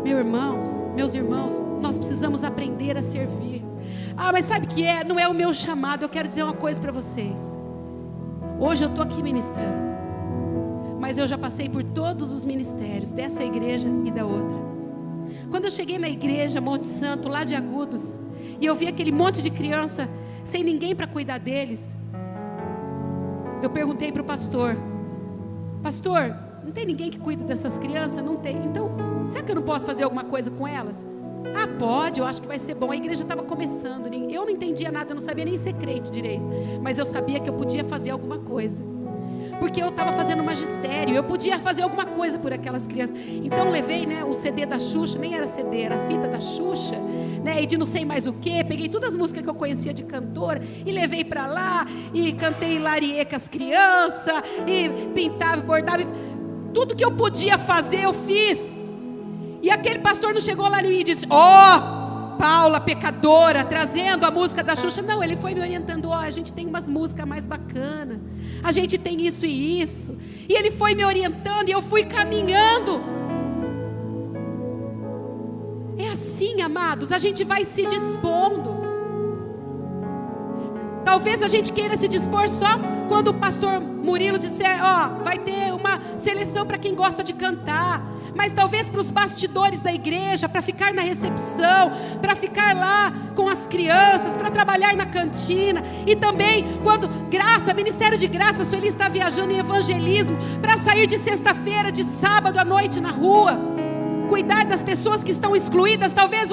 Meus irmãos, nós precisamos aprender a servir. Mas sabe o que é? Não é o meu chamado. Eu quero dizer uma coisa para vocês. Hoje eu estou aqui ministrando, mas eu já passei por todos os ministérios dessa igreja e da outra. Quando eu cheguei na igreja Monte Santo, lá de Agudos, e eu vi aquele monte de criança sem ninguém para cuidar deles, eu perguntei para o pastor: pastor, não tem ninguém que cuida dessas crianças? Não tem. Então, será que eu não posso fazer alguma coisa com elas? Pode, eu acho que vai ser bom. A igreja estava começando, eu não entendia nada, eu não sabia nem ser crente direito, mas eu sabia que eu podia fazer alguma coisa, porque eu estava fazendo magistério, eu podia fazer alguma coisa por aquelas crianças. Então levei, o CD da Xuxa, nem era CD, era a fita da Xuxa, e de não sei mais o que, peguei todas as músicas que eu conhecia de cantora, e levei para lá, e cantei Lariê com as crianças, e pintava, bordava, tudo que eu podia fazer eu fiz. E aquele pastor não chegou lá em mim e disse: Paula, pecadora, trazendo a música da Xuxa. Não, ele foi me orientando: a gente tem umas músicas mais bacanas, a gente tem isso e isso. E ele foi me orientando e eu fui caminhando. É assim, amados, a gente vai se dispondo. Talvez a gente queira se dispor só quando o pastor Murilo disser: vai ter uma seleção para quem gosta de cantar. Mas talvez para os bastidores da igreja, para ficar na recepção, para ficar lá com as crianças, para trabalhar na cantina. E também quando ministério de graça, a Sueli está viajando em evangelismo, para sair de sexta-feira, de sábado à noite na rua, cuidar das pessoas que estão excluídas. Talvez,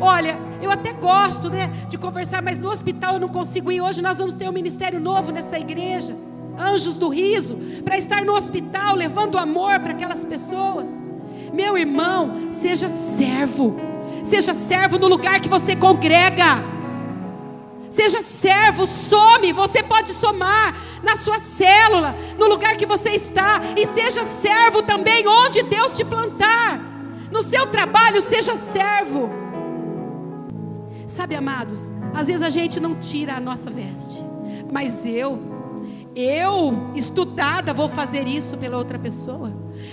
olha, eu até gosto de conversar, mas no hospital eu não consigo ir. Hoje nós vamos ter um ministério novo nessa igreja, Anjos do Riso, para estar no hospital levando amor para aquelas pessoas. Meu irmão, seja servo no lugar que você congrega. Seja servo, você pode somar na sua célula, no lugar que você está. E seja servo também onde Deus te plantar. No seu trabalho, seja servo. Sabe, amados, às vezes a gente não tira a nossa veste, mas eu Eu, estudada, vou fazer isso pela outra pessoa.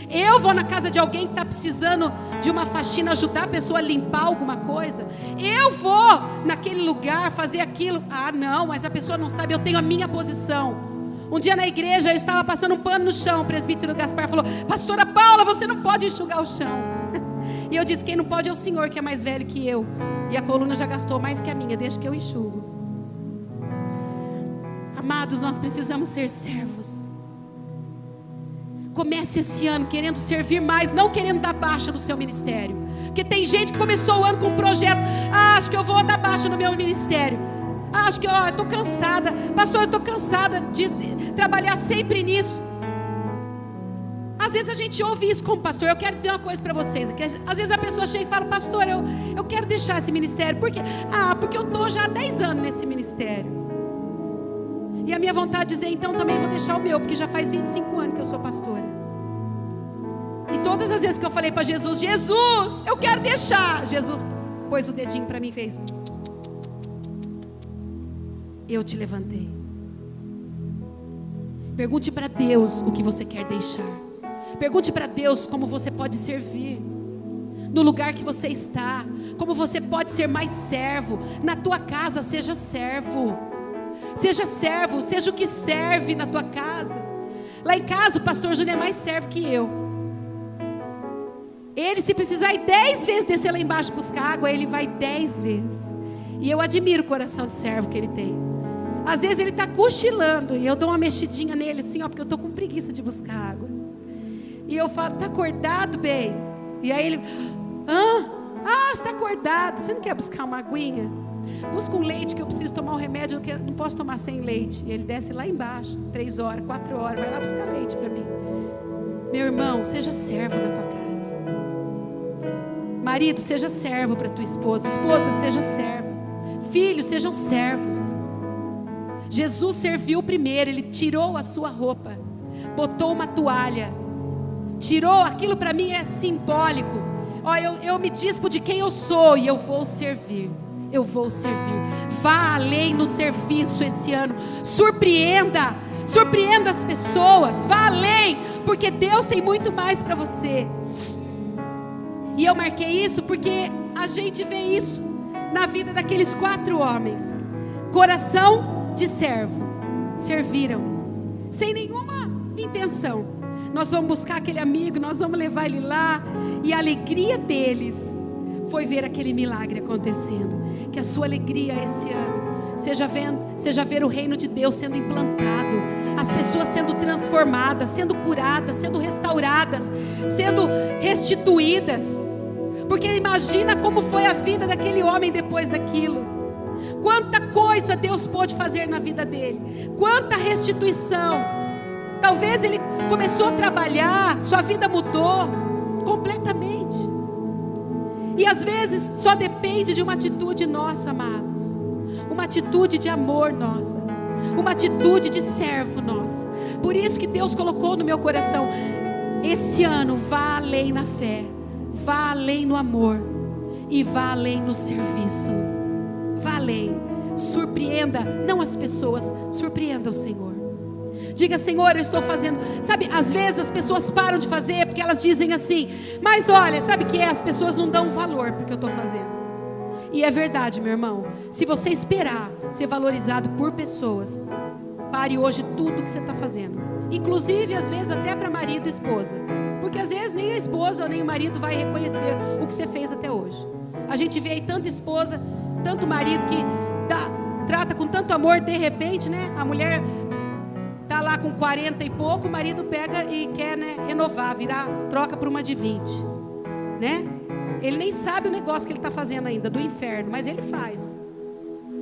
Eu vou na casa de alguém que está precisando de uma faxina, ajudar a pessoa a limpar alguma coisa. Eu vou naquele lugar fazer aquilo. Ah, não, mas a pessoa não sabe, eu tenho a minha posição. Um dia na igreja eu estava passando um pano no chão. O presbítero Gaspar falou: pastora Paula, você não pode enxugar o chão. E eu disse: quem não pode é o senhor, que é mais velho que eu. E a coluna já gastou mais que a minha, deixa que eu enxugo. Amados, nós precisamos ser servos. Comece esse ano querendo servir mais, não querendo dar baixa no seu ministério. Porque tem gente que começou o ano com um projeto: ah, acho que eu vou dar baixa no meu ministério. Ah, acho que eu estou cansada. Pastor, eu estou cansada de trabalhar sempre nisso. Às vezes a gente ouve isso como pastor. Eu quero dizer uma coisa para vocês, que às vezes a pessoa chega e fala: pastor, eu quero deixar esse ministério. Por quê? Ah, porque eu estou já há 10 anos nesse ministério. E a minha vontade de dizer: então também vou deixar o meu, porque já faz 25 anos que eu sou pastora. E todas as vezes que eu falei para Jesus: Jesus, eu quero deixar, Jesus pôs o dedinho para mim e fez: eu te levantei. Pergunte para Deus o que você quer deixar. Pergunte para Deus como você pode servir no lugar que você está, como você pode ser mais servo. Na tua casa, seja servo. Seja servo, seja o que serve na tua casa. Lá em casa o pastor Júnior é mais servo que eu. Ele, se precisar ir 10 vezes descer lá embaixo buscar água, ele vai 10 vezes. E eu admiro o coração de servo que ele tem. Às vezes ele está cochilando e eu dou uma mexidinha nele assim, ó, porque eu estou com preguiça de buscar água. E eu falo: está acordado, bem? E aí ele: você está acordado, você não quer buscar uma aguinha? Busca um leite que eu preciso tomar um remédio, eu não posso tomar sem leite. E ele desce lá embaixo, 3 horas, 4 horas, vai lá buscar leite para mim. Meu irmão, seja servo na tua casa. Marido, seja servo para tua esposa. Esposa, seja serva. Filhos, sejam servos. Jesus serviu primeiro. Ele tirou a sua roupa, botou uma toalha, tirou. Aquilo para mim é simbólico. Ó, eu me dispo de quem eu sou e eu vou servir. Eu vou servir. Vá além no serviço esse ano. Surpreenda as pessoas. Vá além, porque Deus tem muito mais para você. E eu marquei isso porque a gente vê isso na vida daqueles 4 homens. Coração de servo. Serviram sem nenhuma intenção. Nós vamos buscar aquele amigo, nós vamos levar ele lá. E a alegria deles foi ver aquele milagre acontecendo. Que a sua alegria esse ano seja ver o reino de Deus sendo implantado, as pessoas sendo transformadas, sendo curadas, sendo restauradas, sendo restituídas. Porque imagina como foi a vida daquele homem depois daquilo. Quanta coisa Deus pôde fazer na vida dele, quanta restituição. Talvez ele começou a trabalhar, sua vida mudou completamente. E às vezes só depende de uma atitude nossa, amados. Uma atitude de amor nossa. Uma atitude de servo nossa. Por isso que Deus colocou no meu coração: esse ano vá além na fé, vá além no amor e vá além no serviço. Vá além. Surpreenda, não as pessoas, surpreenda o Senhor. Diga: Senhor, eu estou fazendo. Sabe, às vezes as pessoas param de fazer porque elas dizem assim: mas olha, sabe o que é? As pessoas não dão valor porque eu estou fazendo. E é verdade, meu irmão. Se você esperar ser valorizado por pessoas, pare hoje tudo que você está fazendo. Inclusive, às vezes, até para marido e esposa. Porque às vezes nem a esposa nem o marido vai reconhecer o que você fez até hoje. A gente vê aí tanta esposa, tanto marido que trata com tanto amor, de repente, né? A mulher está lá com 40 e pouco, o marido pega e quer, né, renovar, troca por uma de 20, né? Ele nem sabe o negócio que ele está fazendo ainda, do inferno, mas ele faz.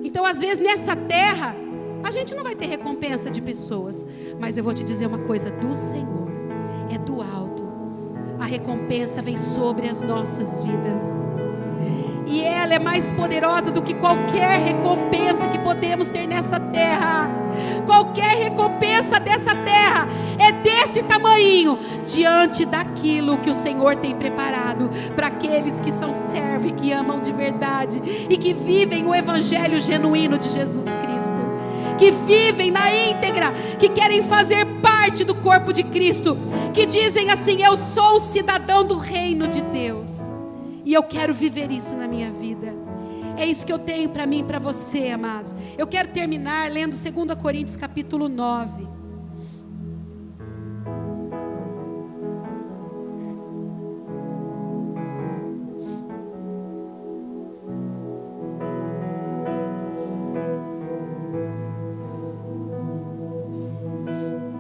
Então, às vezes, nessa terra, a gente não vai ter recompensa de pessoas. Mas eu vou te dizer uma coisa: do Senhor, é do alto. A recompensa vem sobre as nossas vidas. E ela é mais poderosa do que qualquer recompensa que podemos ter nessa terra. Qualquer recompensa dessa terra é desse tamanho, diante daquilo que o Senhor tem preparado para aqueles que são servos e que amam de verdade e que vivem o evangelho genuíno de Jesus Cristo. que vivem na íntegra, que querem fazer parte do corpo de Cristo, que dizem assim: eu sou um cidadão do reino de Deus, e eu quero viver isso na minha vida. É isso que eu tenho para mim e para você, amados. Eu quero terminar lendo 2 Coríntios capítulo 9.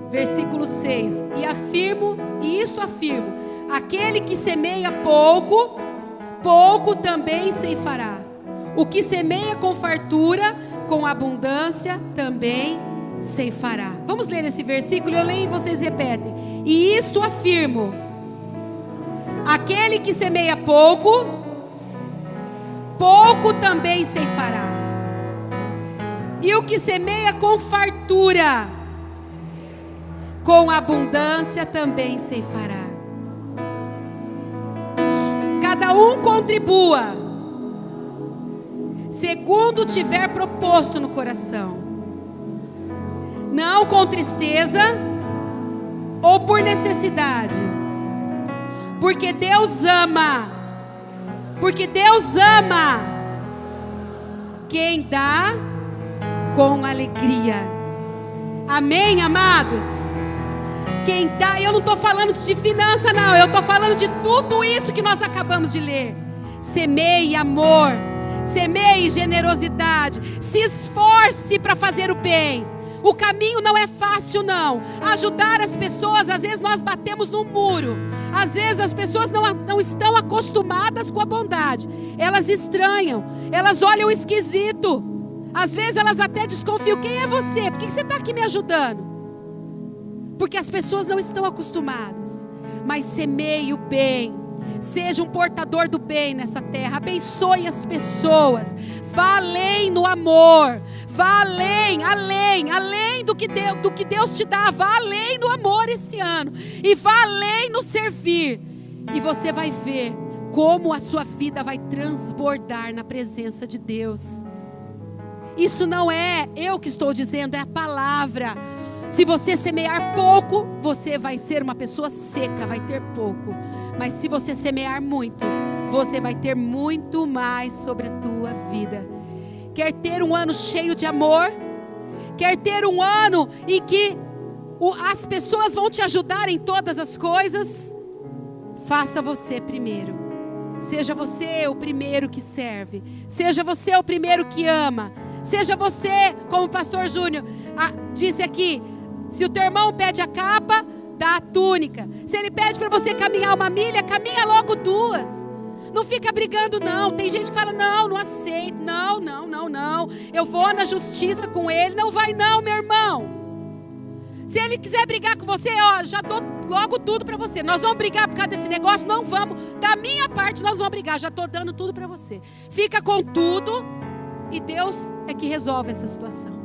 Versículo 6: e isto afirmo, aquele que semeia pouco, pouco também ceifará. O que semeia com fartura, com abundância, também ceifará. Vamos ler esse versículo, eu leio e vocês repetem. E isto afirmo, aquele que semeia pouco, pouco também ceifará. E o que semeia com fartura, com abundância também ceifará. Cada um contribua segundo tiver proposto no coração, não com tristeza ou por necessidade, porque Deus ama quem dá com alegria. Amém, amados? Quem dá, eu não estou falando de finança não, eu estou falando de tudo isso que nós acabamos de ler. Semeie amor, semeie generosidade, se esforce para fazer o bem. O caminho não é fácil não. Ajudar as pessoas, às vezes nós batemos num muro. Às vezes as pessoas não estão acostumadas com a bondade. Elas estranham, elas olham esquisito. Às vezes elas até desconfiam: quem é você? Por que você está aqui me ajudando? Porque as pessoas não estão acostumadas. Mas semeie o bem, seja um portador do bem nessa terra, abençoe as pessoas, vá além no amor, vá além do que Deus te dá, vá além no amor esse ano, e vá além no servir, e você vai ver como a sua vida vai transbordar na presença de Deus. Isso não é eu que estou dizendo, é a palavra. Se você semear pouco, você vai ser uma pessoa seca, vai ter pouco. Mas se você semear muito, você vai ter muito mais sobre a tua vida. Quer ter um ano cheio de amor? Quer ter um ano em que as pessoas vão te ajudar em todas as coisas? Faça você primeiro. Seja você o primeiro que serve. Seja você o primeiro que ama. Seja você, como o pastor Júnior disse aqui, se o teu irmão pede a capa, dá a túnica. Se ele pede para você caminhar 1 milha, caminha logo 2. Não fica brigando não. Tem gente que fala: não aceito, não, eu vou na justiça com ele. Não vai não, meu irmão. Se ele quiser brigar com você, já dou logo tudo para você. Nós vamos brigar por causa desse negócio? Não vamos. Da minha parte nós vamos brigar, já estou dando tudo para você. Fica com tudo e Deus é que resolve essa situação.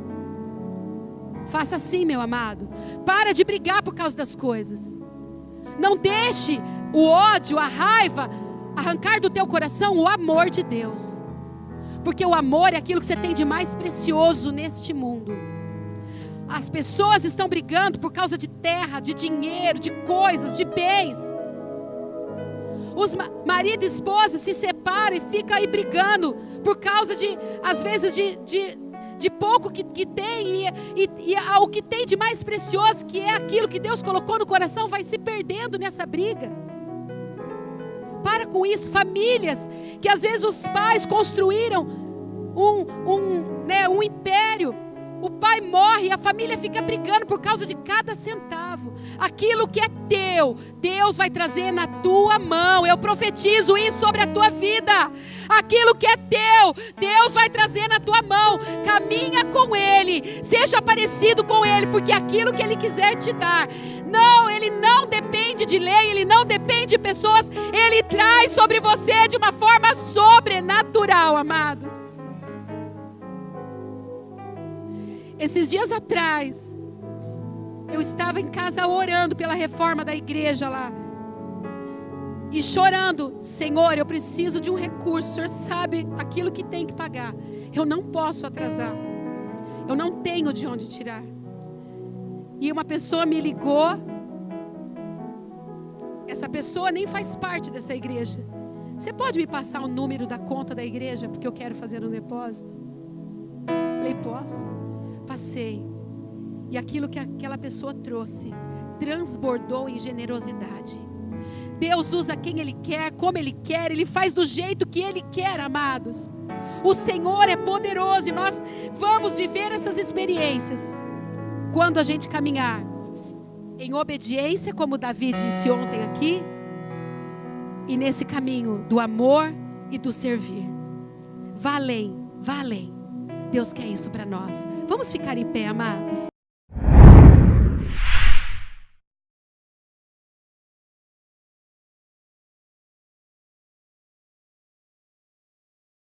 Faça assim, meu amado. Para de brigar por causa das coisas. Não deixe o ódio, a raiva arrancar do teu coração o amor de Deus. Porque o amor é aquilo que você tem de mais precioso neste mundo. As pessoas estão brigando por causa de terra, de dinheiro, de coisas, de bens. Os marido e esposa se separam e ficam aí brigando por causa de, às vezes, de pouco que tem, e o que tem de mais precioso, que é aquilo que Deus colocou no coração, vai se perdendo nessa briga. Para com isso. Famílias que às vezes os pais construíram um império. O pai morre e a família fica brigando por causa de cada centavo. Aquilo que é teu, Deus vai trazer na tua mão. Eu profetizo isso sobre a tua vida. Aquilo que é teu, Deus vai trazer na tua mão. Caminha com Ele, seja parecido com Ele, porque aquilo que Ele quiser te dar, não, Ele não depende de lei, Ele não depende de pessoas. Ele traz sobre você de uma forma sobrenatural, amados. Esses dias atrás, eu estava em casa orando pela reforma da igreja lá. E chorando: Senhor, eu preciso de um recurso. O Senhor sabe aquilo que tem que pagar. Eu não posso atrasar. Eu não tenho de onde tirar. E uma pessoa me ligou. Essa pessoa nem faz parte dessa igreja. Você pode me passar o número da conta da igreja? Porque eu quero fazer um depósito. Falei, posso. Passei. E aquilo que aquela pessoa trouxe transbordou em generosidade. Deus usa quem Ele quer, como Ele quer. Ele faz do jeito que Ele quer, amados. O Senhor é poderoso e nós vamos viver essas experiências quando a gente caminhar em obediência, como Davi disse ontem aqui, e nesse caminho do amor e do servir. Vá além, vá além. Deus quer isso para nós. Vamos ficar em pé, amados.